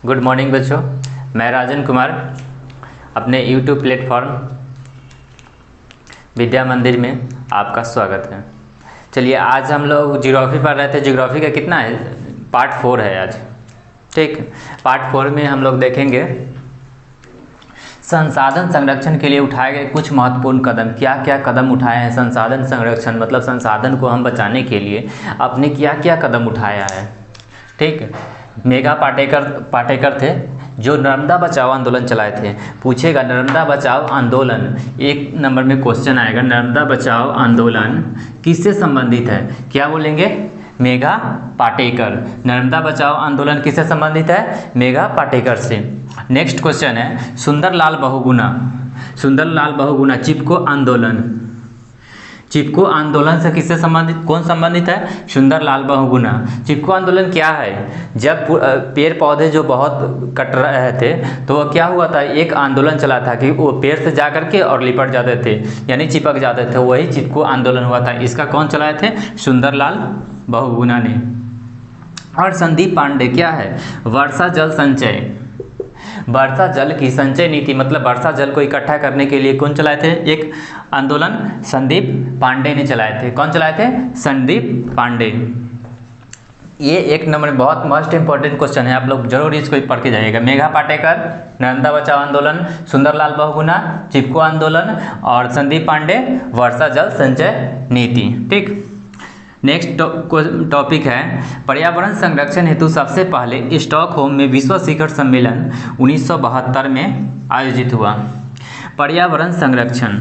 Good morning बच्चों। मैं राजन कुमार अपने यूट्यूब प्लेटफॉर्म विद्या मंदिर में आपका स्वागत है। चलिए, आज हम लोग ज्योग्राफी पढ़ रहे थे। ज्योग्राफी का कितना है? पार्ट 4 है आज। ठीक, पार्ट 4 में हम लोग देखेंगे संसाधन संरक्षण के लिए उठाए गए कुछ महत्वपूर्ण कदम। क्या क्या कदम उठाए हैं संसाधन संरक्षण, मतलब संसाधन को हम बचाने के लिए आपने क्या क्या कदम उठाया है। ठीक, मेघा पाटेकर थे जो नर्मदा बचाओ आंदोलन चलाए थे। पूछेगा नर्मदा बचाओ आंदोलन, 1 नंबर में क्वेश्चन आएगा, नर्मदा बचाओ आंदोलन किससे संबंधित है? क्या बोलेंगे? मेघा पाटेकर। नर्मदा बचाओ आंदोलन किससे संबंधित है? मेघा पाटेकर से। नेक्स्ट क्वेश्चन है सुंदरलाल बहुगुणा। सुंदरलाल बहुगुणा चिपको आंदोलन, चिपको आंदोलन से किससे संबंधित, कौन संबंधित है? सुंदरलाल बहुगुणा। चिपको आंदोलन क्या है? जब पेड़ पौधे जो बहुत कट रहे थे तो वह क्या हुआ था, एक आंदोलन चला था कि वो पेड़ से जा करके और लिपट जाते थे, यानी चिपक जाते थे। वही चिपको आंदोलन हुआ था। इसका कौन चलाए थे? सुंदरलाल बहुगुणा ने। और संदीप पांडे क्या है? वर्षा जल संचय, वर्षा जल की संचय नीति, मतलब वर्षा जल को इकट्ठा करने के लिए कौन चलाए थे? एक आंदोलन संदीप पांडे ने चलाए थे। कौन चलाए थे? संदीप पांडे। ये 1 नंबर में बहुत मोस्ट इंपॉर्टेंट क्वेश्चन है, आप लोग जरूर इसको पढ़ के जाइएगा। मेघा पाटेकर, नर्मदा बचाओ आंदोलन, सुंदरलाल बहुगुणा, चिपको आंदोलन और संदीप पांडे वर्षा जल संचय नीति। ठीक, नेक्स्ट टॉपिक है पर्यावरण संरक्षण हेतु सबसे पहले स्टॉकहोम में विश्व शिखर सम्मेलन 1972 में आयोजित हुआ। पर्यावरण संरक्षण,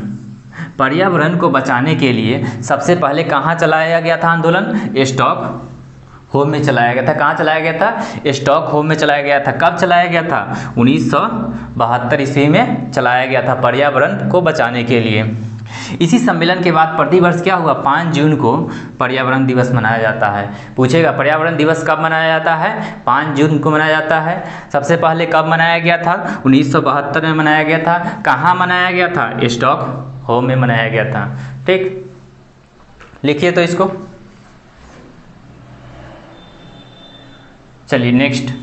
पर्यावरण को बचाने के लिए सबसे पहले कहाँ चलाया गया था आंदोलन? स्टॉकहोम में चलाया गया था। कहाँ चलाया गया था? स्टॉकहोम में चलाया गया था। कब चलाया गया था? 1972 ईस्वी में चलाया गया था, पर्यावरण को बचाने के लिए। इसी सम्मेलन के बाद प्रतिवर्ष क्या हुआ? 5 जून को पर्यावरण दिवस मनाया जाता है। पूछेगा पर्यावरण दिवस कब मनाया जाता है? 5 जून को मनाया जाता है। सबसे पहले कब मनाया गया था? 1972 में मनाया गया था। कहाँ मनाया गया था? स्टॉकहोम में मनाया गया था। ठीक, लिखिए तो इसको। चलिए नेक्स्ट,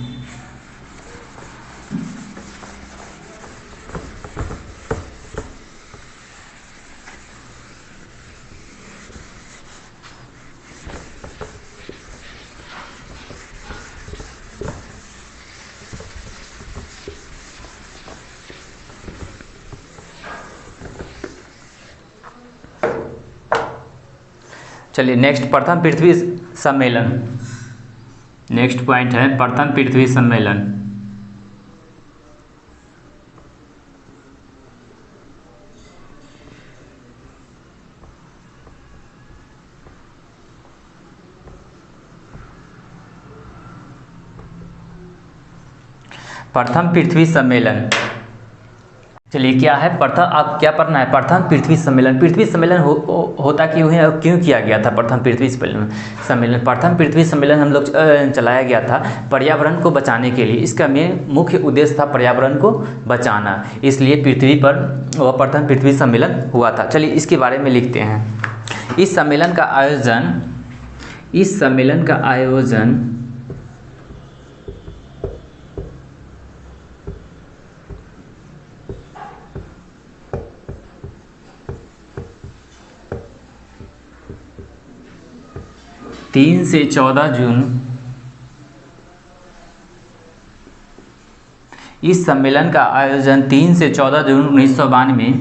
चलिए नेक्स्ट प्रथम पृथ्वी सम्मेलन। नेक्स्ट पॉइंट है प्रथम पृथ्वी सम्मेलन। प्रथम पृथ्वी सम्मेलन, चलिए क्या है प्रथम, आप क्या पढ़ना है? प्रथम पृथ्वी सम्मेलन। पृथ्वी सम्मेलन होता क्यों है और क्यों किया गया था प्रथम पृथ्वी सम्मेलन? प्रथम पृथ्वी सम्मेलन हम लोग चलाया गया था पर्यावरण को बचाने के लिए। इसका मुख्य उद्देश्य था पर्यावरण को बचाना, इसलिए पृथ्वी पर वह प्रथम पृथ्वी सम्मेलन हुआ था। चलिए इसके बारे में लिखते हैं। इस सम्मेलन का आयोजन 3 से 14 जून, इस सम्मेलन का आयोजन 3 से 14 जून 1992,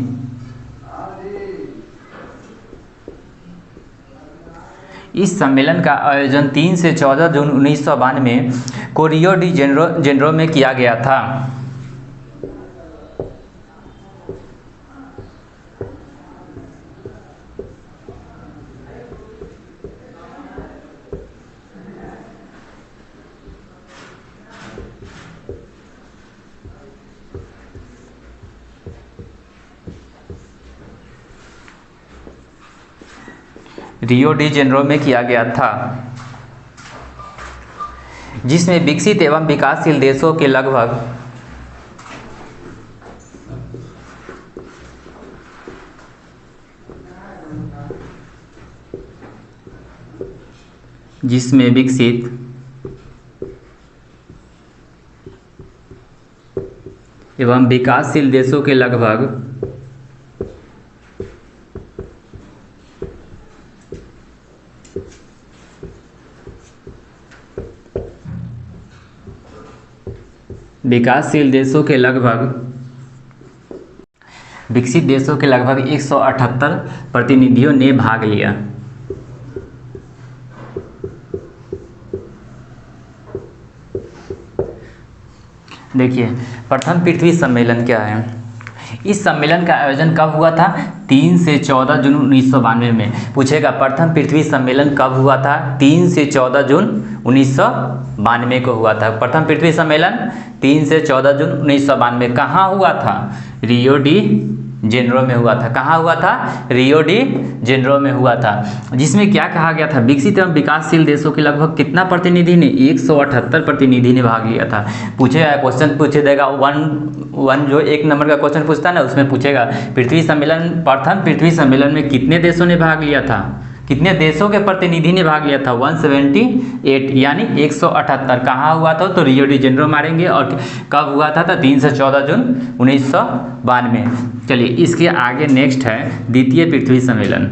इस सम्मेलन का आयोजन 3 से 14 जून 1992 को रियो डी जेनेरो में किया गया था। रियो डी जेनेरो में किया गया था, जिसमें विकसित एवं विकासशील देशों के लगभग जिसमें विकसित एवं विकासशील देशों के लगभग 178 प्रतिनिधियों ने भाग लिया। देखिए, प्रथम पृथ्वी सम्मेलन क्या है। इस सम्मेलन का आयोजन कब हुआ था? 3 से 14 जून 1992 में। पूछेगा प्रथम पृथ्वी सम्मेलन कब हुआ था? 3 से 14 जून 1992 को हुआ था। प्रथम पृथ्वी सम्मेलन 3 से 14 जून 1992 कहाँ हुआ था? रियो डी जेनेरो में हुआ था। कहाँ हुआ था? रियो डी जेनेरो में हुआ था। जिसमें क्या कहा गया था? विकसित एवं विकासशील देशों के लगभग कितना प्रतिनिधि ने? 178 प्रतिनिधि ने भाग लिया था। पूछेगा, क्वेश्चन पूछे देगा, वन जो 1 नंबर का क्वेश्चन पूछता है ना, उसमें पूछेगा प्रथम पृथ्वी सम्मेलन में कितने देशों ने भाग लिया था? कितने देशों के प्रतिनिधि ने भाग लिया था? 178 यानी 178। कहाँ हुआ था? तो रियो डी जेनेरो मारेंगे। और कब हुआ था? 3 से 14 जून 1992। चलिए, इसके आगे नेक्स्ट है द्वितीय पृथ्वी सम्मेलन।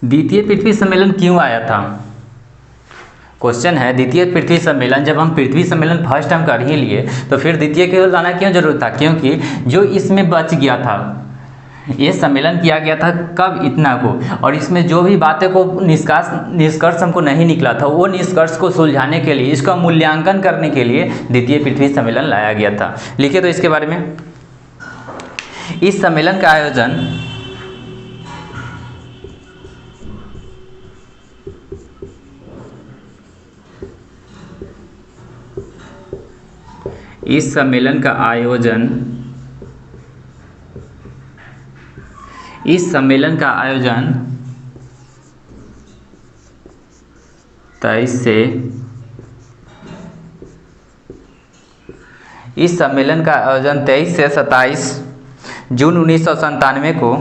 द्वितीय पृथ्वी सम्मेलन क्यों आया था? क्वेश्चन है, द्वितीय पृथ्वी सम्मेलन, जब हम पृथ्वी सम्मेलन फर्स्ट टाइम कर ही लिए तो फिर द्वितीय के लाना क्यों जरूरत था? क्योंकि जो इसमें बच गया था, ये सम्मेलन किया गया था कब? इतना को, और इसमें जो भी बातें को निष्कर्ष हमको नहीं निकला था, वो निष्कर्ष को सुलझाने के लिए, इसका मूल्यांकन करने के लिए द्वितीय पृथ्वी सम्मेलन लाया गया था। लिखिए तो इसके बारे में। इस सम्मेलन का आयोजन इस सम्मेलन का आयोजन 23 से इस सम्मेलन का आयोजन 23 से 27 जून 1997 को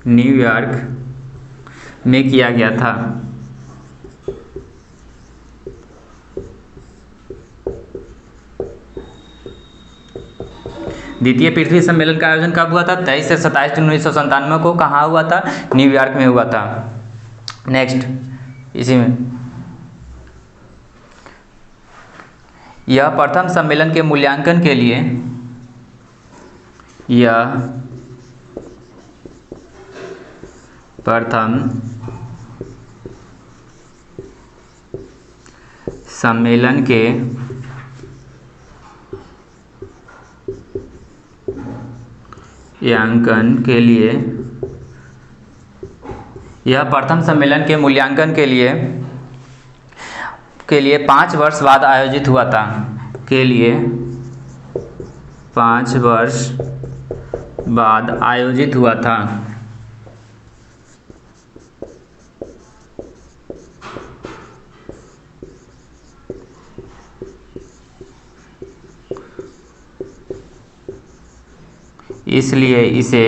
न्यूयॉर्क में किया गया था। द्वितीय पृथ्वी सम्मेलन का आयोजन कब हुआ था? 23 से 27 जून 1997 को। कहाँ हुआ था? न्यूयॉर्क में हुआ था। नेक्स्ट, इसी में यह प्रथम सम्मेलन के मूल्यांकन के लिए प्रथम सम्मेलन के मूल्यांकन के लिए 5 वर्ष बाद आयोजित हुआ था। 5 वर्ष बाद आयोजित हुआ था। इसलिए इसे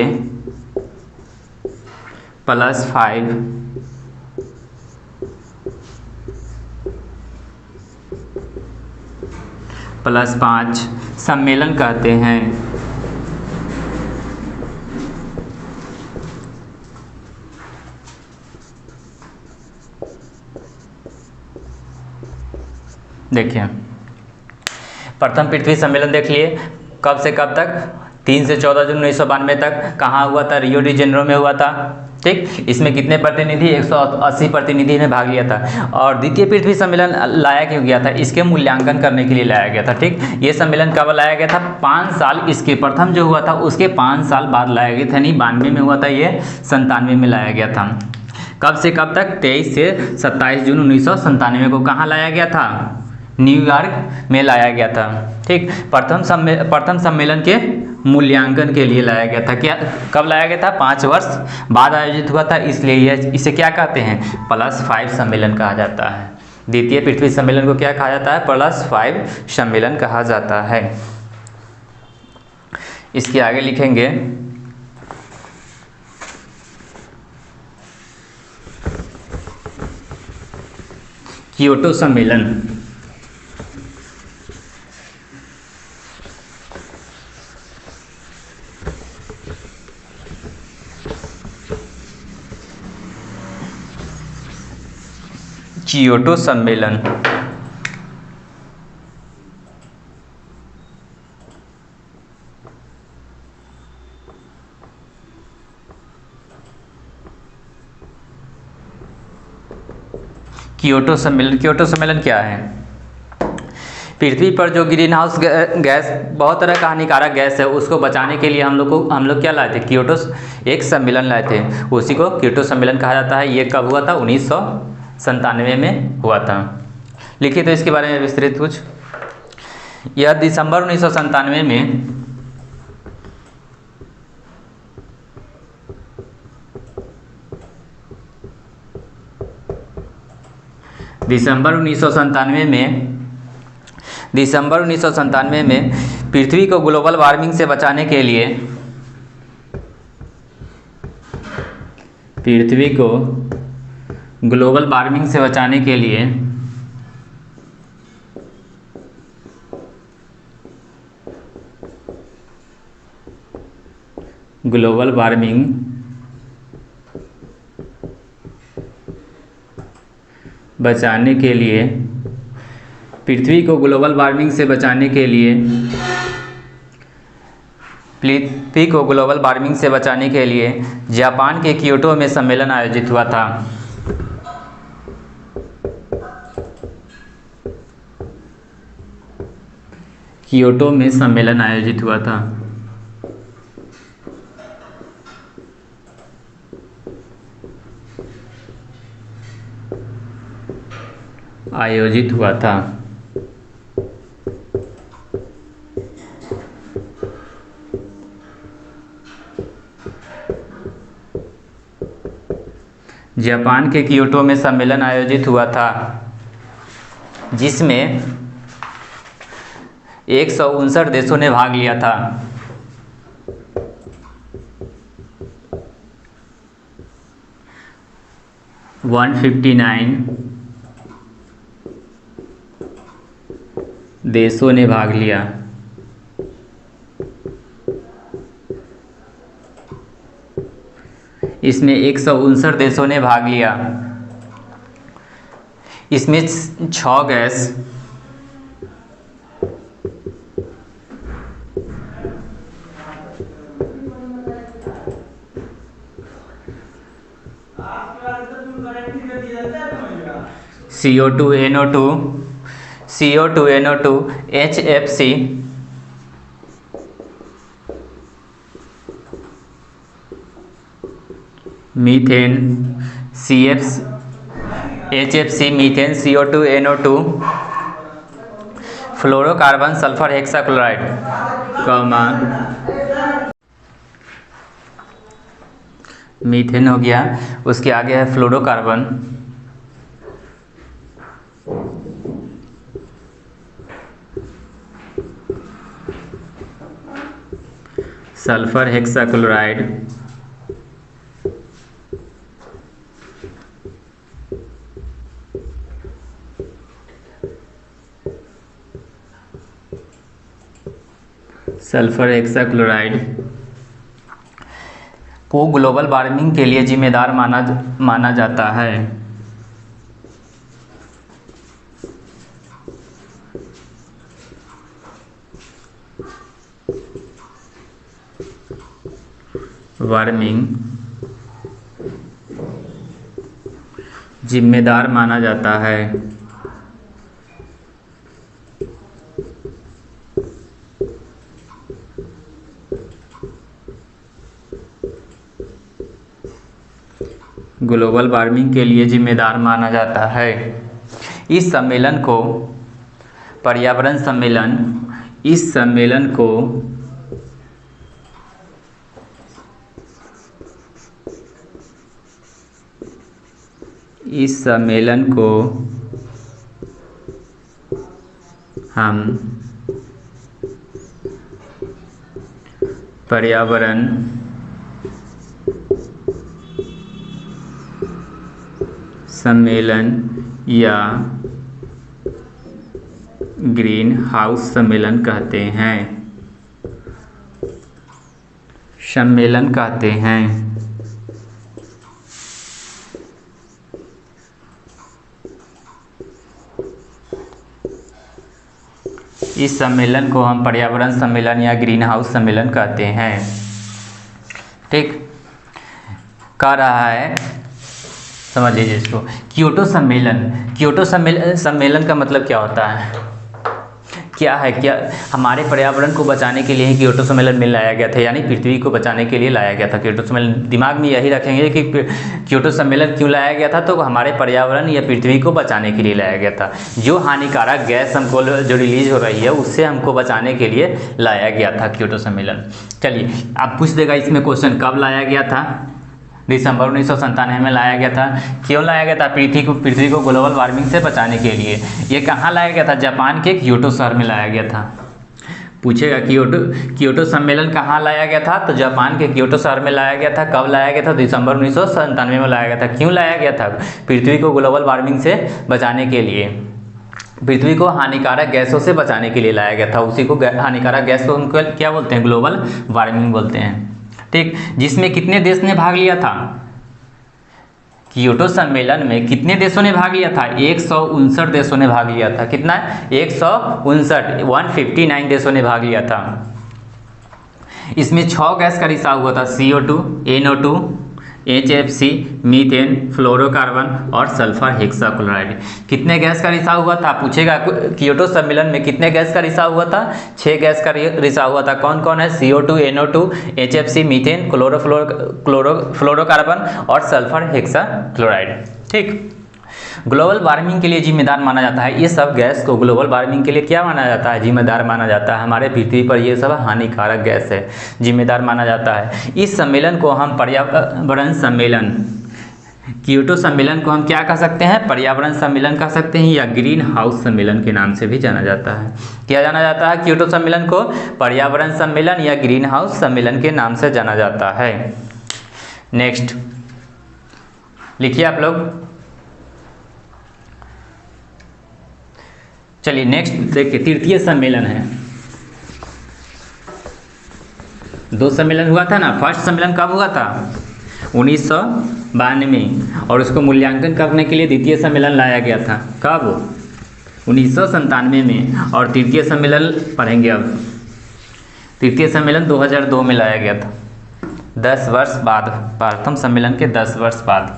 +5 सम्मेलन कहते हैं। देखिए, प्रथम पृथ्वी सम्मेलन देख लिए, कब से कब तक? 3 से 14 जून 1992 तक। कहाँ हुआ था? रियो डी जेनेरो में हुआ था। ठीक, इसमें कितने प्रतिनिधि? 180 प्रतिनिधि ने भाग लिया था। और द्वितीय पृथ्वी सम्मेलन लाया क्यों गया था? इसके मूल्यांकन करने के लिए लाया गया था। ठीक, ये सम्मेलन कब लाया गया था? 5 साल, इसके प्रथम जो हुआ था उसके 5 साल बाद लाया गया था। नहीं, 92 में हुआ था, ये 97 में लाया गया था। कब से कब तक? 23 से 27 जून 1997 को। कहाँ लाया गया था? न्यूयॉर्क में लाया गया था। ठीक, प्रथम सम्मेलन के मूल्यांकन के लिए लाया गया था। क्या कब लाया गया था? 5 वर्ष बाद आयोजित हुआ था, इसलिए इसे क्या कहते हैं? +5 सम्मेलन कहा जाता है। द्वितीय पृथ्वी सम्मेलन को क्या कहा जाता है? +5 सम्मेलन कहा जाता है। इसके आगे लिखेंगे क्योटो सम्मेलन। क्योटो सम्मेलन क्योटो सम्मेलन क्या है? पृथ्वी पर जो ग्रीन हाउस गैस बहुत तरह का हानिकारक गैस है, उसको बचाने के लिए हम लोग क्या लाए थे? क्योटो एक सम्मेलन लाए थे, उसी को क्योटो सम्मेलन कहा जाता है। ये कब हुआ था? 1997 में हुआ था। लिखिए तो इसके बारे में विस्तृत कुछ। यह दिसंबर 1997 में दिसंबर 1997 में पृथ्वी को ग्लोबल वार्मिंग से बचाने के लिए पृथ्वी को ग्लोबल वार्मिंग से बचाने के लिए जापान के क्योटो में सम्मेलन आयोजित हुआ था। क्योटो में सम्मेलन आयोजित हुआ था। जापान के क्योटो में सम्मेलन आयोजित हुआ था, जिसमें 159 देशों ने भाग लिया था। देशों ने भाग लिया। इसमें 159 देशों ने भाग लिया। इसमें 6 gas CO2, NO2, HFC, methane, HFC, methane, CO2, NO2, fluorocarbon, sulphur hexachloride, methane हो गया। उसके आगे है फ्लोरोकार्बन, सल्फर हेक्साक्लोराइड, को ग्लोबल वार्मिंग के लिए जिम्मेदार माना जाता है। वार्मिंग जिम्मेदार माना जाता है। ग्लोबल वार्मिंग के लिए जिम्मेदार माना जाता है। इस सम्मेलन को पर्यावरण सम्मेलन, इस सम्मेलन को हम पर्यावरण सम्मेलन या ग्रीन हाउस सम्मेलन कहते हैं। इस सम्मेलन को हम पर्यावरण सम्मेलन या ग्रीन हाउस सम्मेलन कहते हैं। ठीक, कह रहा है, समझ लीजिए इसको। क्योटो सम्मेलन का मतलब क्या होता है, क्या है, क्या हमारे पर्यावरण को बचाने के लिए ही क्योटो सम्मेलन में लाया गया था, यानी पृथ्वी को बचाने के लिए लाया गया था क्योटो सम्मेलन। दिमाग में यही रखेंगे कि क्योटो सम्मेलन क्यों लाया गया था, तो हमारे पर्यावरण या पृथ्वी को बचाने के लिए लाया गया था। जो हानिकारक गैस हमको जो रिलीज हो रही है उससे हमको बचाने के लिए लाया गया था क्योटो सम्मेलन। चलिए, अब पूछ देगा इसमें क्वेश्चन, कब लाया गया था? दिसंबर 1997 में लाया गया था। क्यों लाया गया था? पृथ्वी को ग्लोबल वार्मिंग से बचाने के लिए। ये कहाँ लाया गया था? जापान के क्योटो शहर में लाया गया था। पूछेगा क्योटो सम्मेलन कहाँ लाया गया था, तो जापान के क्योटो शहर में लाया गया था। कब लाया गया था? दिसंबर 1997 में लाया गया था। क्यों लाया गया था? पृथ्वी को ग्लोबल वार्मिंग से बचाने के लिए, पृथ्वी को हानिकारक गैसों से बचाने के लिए लाया गया था। उसी को हानिकारक गैस को हम क्या बोलते हैं? ग्लोबल वार्मिंग बोलते हैं। ठीक, जिसमें कितने देश ने भाग लिया था? क्योटो सम्मेलन में कितने देशों ने भाग लिया था? 159 देशों ने भाग लिया था। कितना? 159 देशों ने भाग लिया था। इसमें 6 गैस का रिसाव हुआ था, CO2, NO2, HFC, methane, fluorocarbon और सल्फर हेक्साक्लोराइड। कितने गैस का रिसाव हुआ था? पूछेगा क्योटो सम्मेलन में कितने गैस का रिसाव हुआ था? 6 गैस का रिसाव हुआ था। कौन कौन है? CO2, NO2, HFC, methane, fluorocarbon और सल्फर हेक्साक्लोराइड। ठीक, ग्लोबल वार्मिंग के लिए जिम्मेदार माना जाता है। ये सब गैस को ग्लोबल वार्मिंग के लिए क्या माना जाता है? जिम्मेदार माना जाता है। हमारे पृथ्वी पर ये सब हानिकारक गैस है, जिम्मेदार माना जाता है। इस सम्मेलन को हम पर्यावरण सम्मेलन, क्योटो सम्मेलन को हम क्या कह सकते हैं? पर्यावरण सम्मेलन कह सकते हैं, या ग्रीन हाउस सम्मेलन के नाम से भी जाना जाता है। क्या जाना जाता है? क्योटो सम्मेलन को पर्यावरण सम्मेलन या ग्रीन हाउस सम्मेलन के नाम से जाना जाता है। नेक्स्ट लिखिए आप लोग। चलिए नेक्स्ट देखिए, तृतीय सम्मेलन है। 2 सम्मेलन हुआ था ना। फर्स्ट सम्मेलन कब हुआ था? 1992, और उसको मूल्यांकन करने के लिए द्वितीय सम्मेलन लाया गया था। कब? 1997 में। और तृतीय सम्मेलन पढ़ेंगे अब। तृतीय सम्मेलन 2002 में लाया गया था, 10 वर्ष बाद, प्रथम सम्मेलन के 10 वर्ष बाद।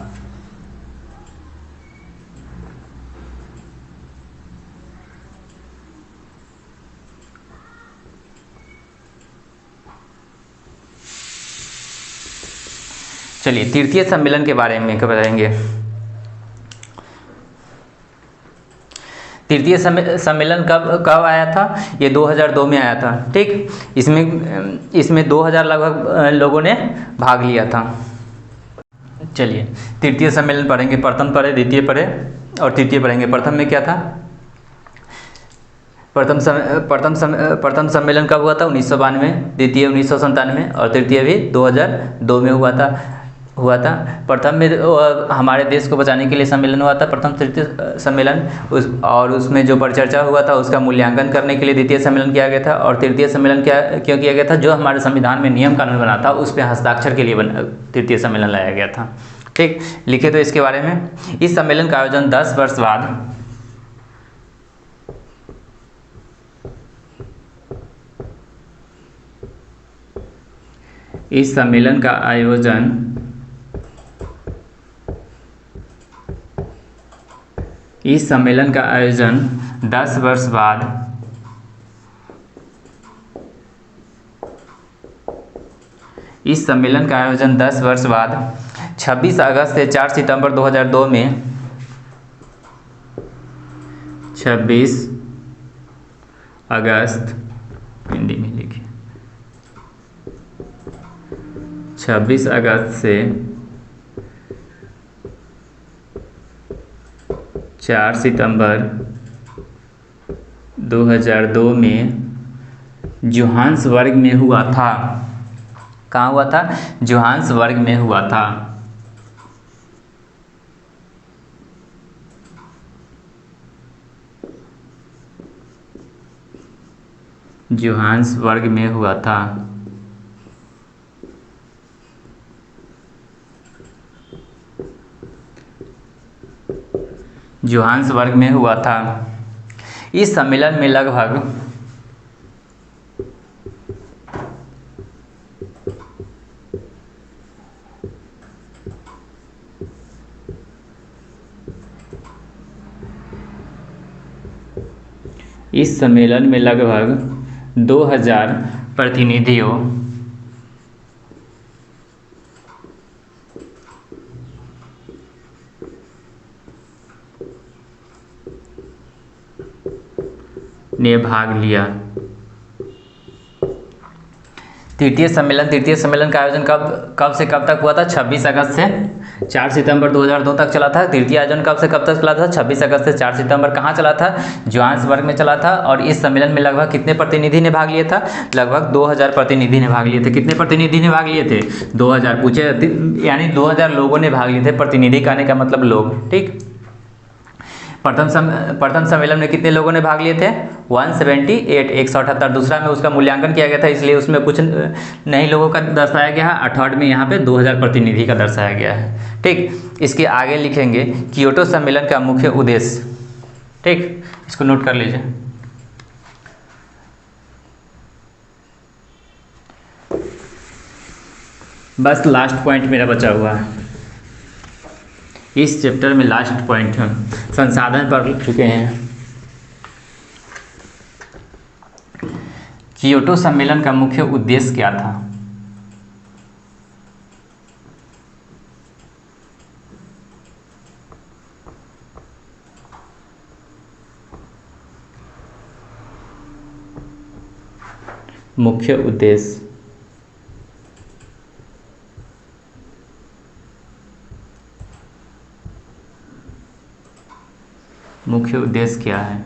चलिए तृतीय सम्मेलन के बारे में बताएंगे। तृतीय सम्मेलन कब आया था? ये 2002 में आया था। ठीक, इसमें 2000 लगभग लोगों ने भाग लिया था। चलिए तृतीय सम्मेलन पढ़ेंगे। प्रथम पढ़े, द्वितीय पढ़े और तृतीय पढ़ेंगे। प्रथम में क्या था? प्रथम सम्मेलन कब हुआ था? 1992, द्वितीय 1997 और तृतीय भी 2002 में हुआ था। प्रथम में हमारे देश को बचाने के लिए सम्मेलन हुआ था, प्रथम तृतीय सम्मेलन। और उसमें जो परिचर्चा हुआ था उसका मूल्यांकन करने के लिए द्वितीय सम्मेलन किया गया था। और तृतीय सम्मेलन क्यों किया गया था? जो हमारे संविधान में नियम कानून बना था उस पर हस्ताक्षर के लिए तृतीय सम्मेलन लाया गया था। ठीक, लिखे तो इसके बारे में। इस सम्मेलन का आयोजन 10 वर्ष बाद इस सम्मेलन का आयोजन 10 वर्ष बाद इस सम्मेलन का आयोजन 10 वर्ष बाद 26 अगस्त से 4 सितंबर 2002 में 26 अगस्त हिंदी में लिखिए 26 अगस्त से 4 सितंबर 2002 में जोहान्सबर्ग में हुआ था। कहाँ हुआ था? जोहान्सबर्ग में हुआ था। जोहान्सबर्ग में हुआ था। जोहान्सबर्ग में हुआ था। इस सम्मेलन में लगभग इस सम्मेलन में लगभग 2000 प्रतिनिधियों ने भाग लिया। तृतीय सम्मेलन का आयोजन कब से कब तक हुआ था? 26 अगस्त से 4 सितंबर 2002 तक चला था। तृतीय आयोजन कब से कब तक चला था? 26 अगस्त से 4 सितंबर। कहाँ चला था? जोहान्सबर्ग में चला था। और इस सम्मेलन में लगभग कितने प्रतिनिधि ने भाग लिया था? लगभग 2000 प्रतिनिधि ने भाग लिए थे। कितने प्रतिनिधि ने भाग लिए थे? 2000 पूछे, यानी 2000 लोगों ने भाग लिए थे। प्रतिनिधि कहने का मतलब लोग, ठीक। प्रथम सम्मेलन में कितने लोगों ने भाग लिए थे? 178, 178। दूसरा में उसका मूल्यांकन किया गया था, इसलिए उसमें कुछ नए लोगों का दर्शाया गया है। और थर्ड में यहाँ पे 2000 प्रतिनिधि का दर्शाया गया है, ठीक। इसके आगे लिखेंगे कियोटो सम्मेलन का मुख्य उद्देश्य, ठीक। इसको नोट कर लीजिए। बस लास्ट पॉइंट मेरा बचा हुआ है इस चैप्टर में। लास्ट पॉइंट हम संसाधन पढ़ चुके हैं। कियोटो सम्मेलन का मुख्य उद्देश्य क्या था? मुख्य उद्देश्य क्या है?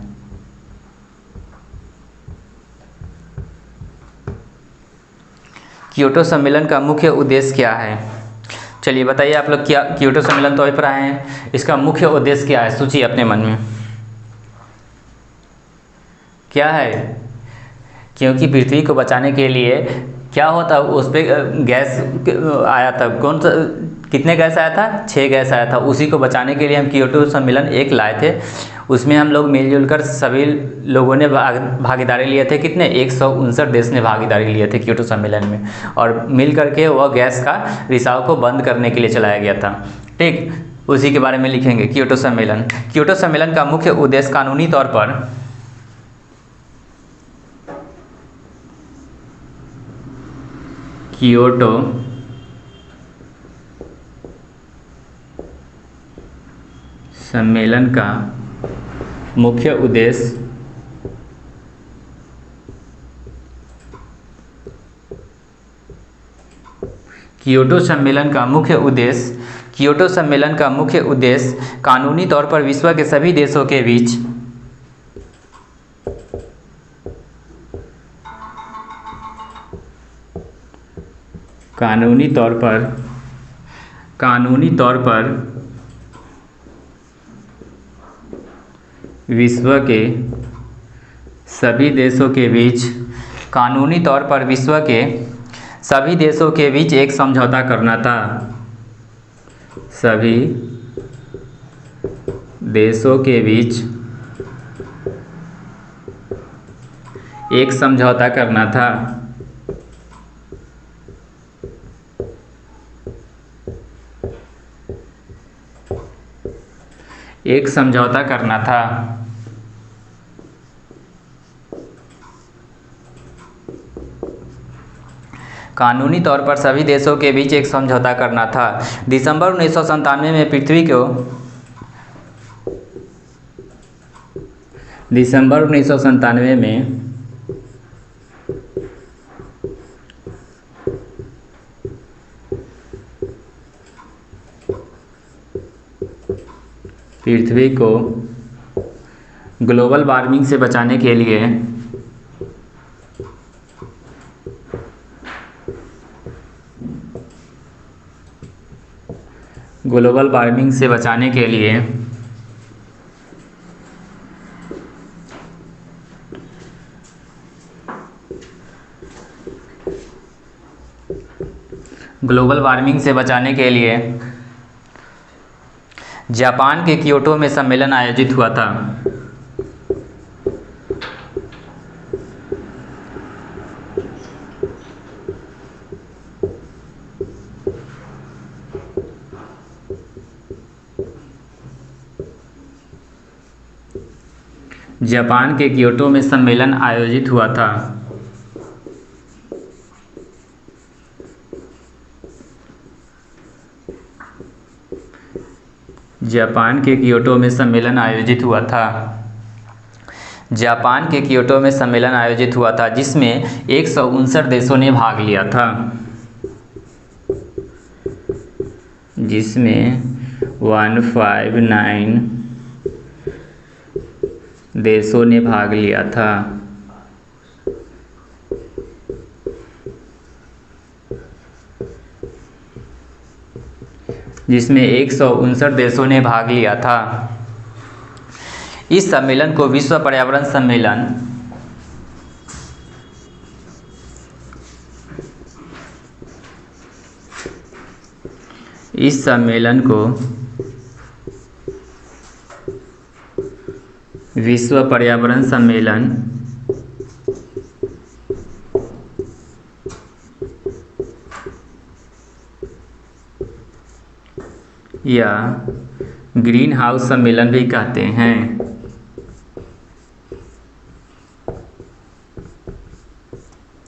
कियोटो सम्मेलन का मुख्य उद्देश्य क्या है? चलिए बताइए आप लोग, क्या कियोटो सम्मेलन तो अभी पढ़ाए हैं, इसका मुख्य उद्देश्य क्या है? सोचिए अपने मन में क्या है। क्योंकि पृथ्वी को बचाने के लिए क्या होता, उस पर गैस आया था। कौन सा, कितने गैस आया था? 6 गैस आया था। उसी को बचाने के लिए हम कियोटो सम्मेलन एक लाए थे। उसमें हम लोग मिलजुल कर सभी लोगों ने भागीदारी लिए थे। कितने? 159 देश ने भागीदारी लिए थे कियोटो सम्मेलन में। और मिल करके वह गैस का रिसाव को बंद करने के लिए चलाया गया था, ठीक। उसी के बारे में लिखेंगे कियोटो सम्मेलन। कियोटो सम्मेलन का मुख्य उद्देश्य कानूनी तौर पर कियोटो सम्मेलन का मुख्य उद्देश्य कियोटो सम्मेलन का मुख्य उद्देश्य कानूनी तौर पर विश्व के सभी देशों के बीच कानूनी तौर पर विश्व के सभी देशों के बीच एक समझौता करना था। सभी देशों के बीच एक समझौता करना था। एक समझौता करना था। कानूनी तौर पर सभी देशों के बीच एक समझौता करना था। दिसंबर 1997 में पृथ्वी को ग्लोबल वार्मिंग से बचाने के लिए ग्लोबल वार्मिंग से बचाने के लिए ग्लोबल वार्मिंग से बचाने के लिए जापान के क्योटो में सम्मेलन आयोजित हुआ था। जापान के क्योटो में सम्मेलन आयोजित हुआ था। जापान के क्योटो में सम्मेलन आयोजित हुआ था। जापान के क्योटो में सम्मेलन आयोजित हुआ था जिसमें 159 देशों ने भाग लिया था। जिसमें 159 देशों ने भाग लिया था। जिसमें 159 देशों ने भाग लिया था। इस सम्मेलन को विश्व पर्यावरण सम्मेलन विश्व पर्यावरण सम्मेलन या ग्रीन हाउस सम्मेलन भी कहते हैं।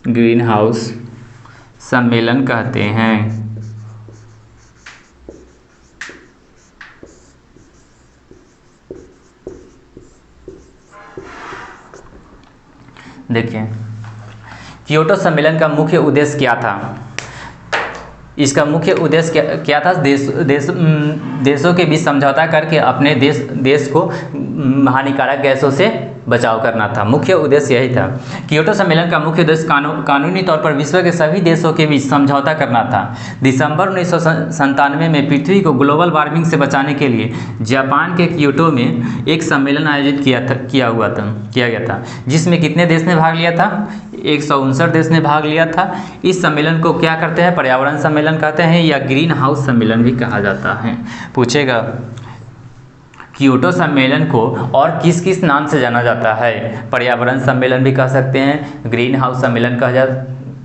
ग्रीन हाउस सम्मेलन कहते हैं। देखिए, क्योटो सम्मेलन का मुख्य उद्देश्य क्या था? इसका मुख्य उद्देश्य क्या था? देशों के बीच समझौता करके अपने देश को हानिकारक गैसों से बचाव करना था। मुख्य उद्देश्य यही था। क्योटो सम्मेलन का मुख्य उद्देश्य कानूनी तौर पर विश्व के सभी देशों के बीच समझौता करना था। दिसंबर 1997 में पृथ्वी को ग्लोबल वार्मिंग से बचाने के लिए जापान के क्योटो में एक सम्मेलन आयोजित किया गया था जिसमें कितने देश ने भाग लिया था? 159 देश ने भाग लिया था। इस सम्मेलन को क्या करते हैं? पर्यावरण सम्मेलन कहते हैं या ग्रीन हाउस सम्मेलन भी कहा जाता है। पूछेगा क्योटो सम्मेलन को और किस किस नाम से जाना जाता है? पर्यावरण सम्मेलन भी कह सकते हैं, ग्रीन हाउस सम्मेलन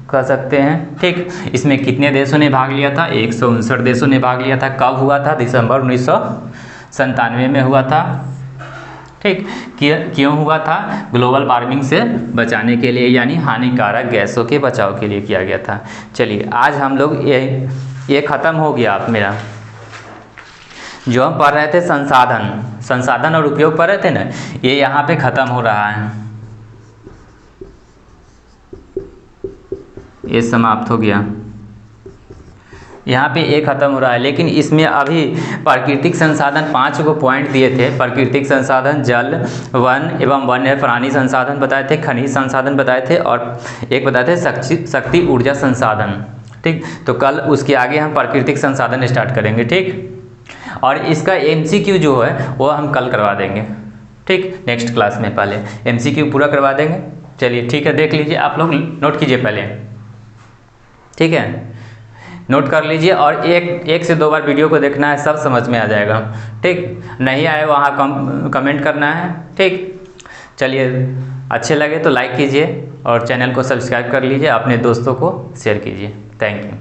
कह सकते हैं। ठीक, इसमें कितने देशों ने भाग लिया था? 159 देशों ने भाग लिया था। कब हुआ था? दिसंबर 1997 में हुआ था। ठीक, क्यों हुआ था? ग्लोबल वार्मिंग से बचाने के लिए, यानी हानिकारक गैसों के बचाव के लिए किया गया था। चलिए, आज हम लोग ये ख़त्म हो गया आप मेरा जो हम पढ़ रहे थे संसाधन और उपयोग पढ़ रहे थे ना, ये यहाँ पे ख़त्म हो रहा है। ये समाप्त हो गया, यहाँ पे ये ख़त्म हो रहा है। लेकिन इसमें अभी प्राकृतिक संसाधन 5 को पॉइंट दिए थे। प्राकृतिक संसाधन जल, वन एवं वन्य प्राणी संसाधन बताए थे, खनिज संसाधन बताए थे और एक बताए थे शक्ति ऊर्जा संसाधन। ठीक, तो कल उसके आगे हम प्राकृतिक संसाधन स्टार्ट करेंगे। ठीक, और इसका MCQ जो है वो हम कल करवा देंगे। ठीक, नेक्स्ट क्लास में पहले MCQ पूरा करवा देंगे। चलिए ठीक है, देख लीजिए, आप लोग नोट कीजिए पहले। ठीक है, नोट कर लीजिए और एक से 2 बार वीडियो को देखना है, सब समझ में आ जाएगा। ठीक, नहीं आए वहाँ कमेंट करना है। ठीक, चलिए, अच्छे लगे तो लाइक कीजिए और चैनल को सब्सक्राइब कर लीजिए, अपने दोस्तों को शेयर कीजिए। Thank you.